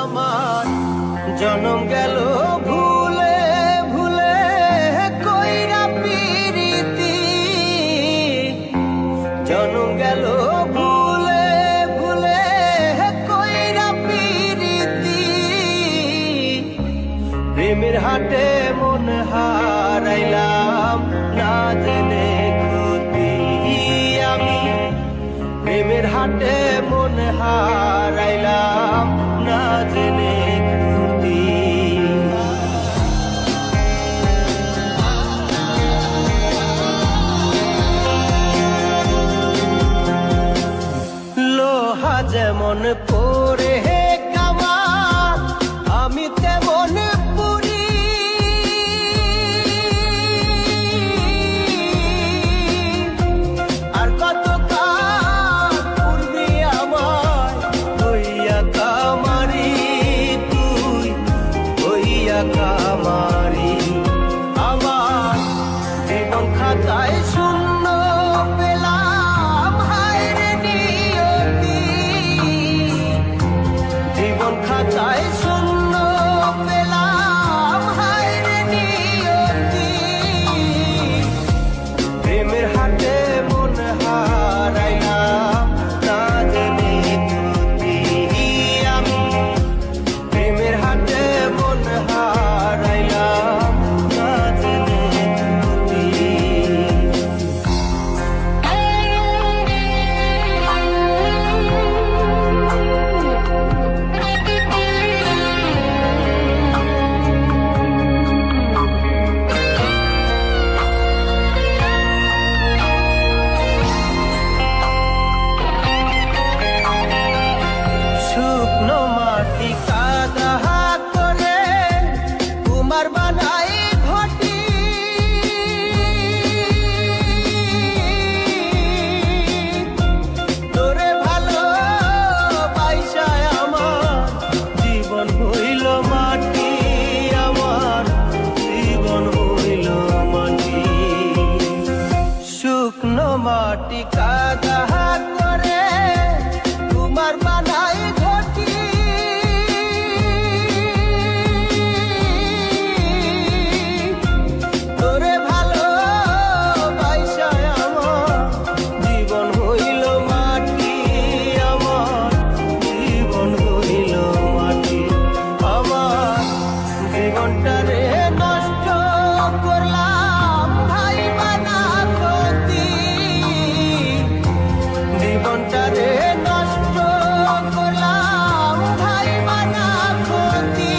আমার জনম গেল ভুলে ভুলে কইরা পিরিতি, জনম গেল ভুলে ভুলে কইরা পিরিতি। প্রেমের হাটে মন হারাইলাম না জেনে ক্ষতি আমি, প্রেমের হাটে মন হারাইলাম না জেনে ক্ষতি। লোহা যেমন পরে কামা আমি তেমন পুরি, আর কত কাল পূর্বে আমার হইয়া কামারি, তুই হইয়া কামারি। আমার জীবন খাতায় শূন্য পেলাম হায় রে নিয়তি, জীবন খাতায় শূন্য পেলাম হায় রে নিয়তি। প্রেমের হাটে মন হারাইলাম না জেনে ক্ষতি আমি, প্রেমের হাটে মন হারাইলাম না জেনে ক্ষতি। শুকনো মাটি কাদা করে কুমার বানাই ঘটি, তোরে ভালো বাইসায় আমার জীবন হইল মাটি, আমার জীবন হইল মাটি। শুকনো মাটি কাদা করে কুমার বানাই ঘটি, তোরে ভালো বাইসায় আমার জীবন হইল মাটি, আমার জীবন হইল মাটি। আমার জীবনটারে নষ্ট করলাম ভাই বানা ক্ষতি, জীবনটারে নষ্ট করলাম ভাই বানা ক্ষতি।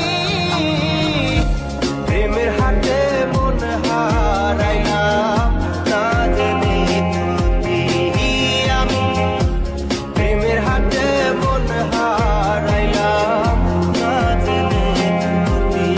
প্রেমের হাটে মন হারাইলাম না জেনে ক্ষতি আমি, প্রেমের হাটে মন হারাইলাম না জেনে ক্ষতি।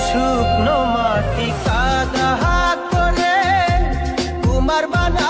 শুকনো মাটি কাদা করে কুমার বানা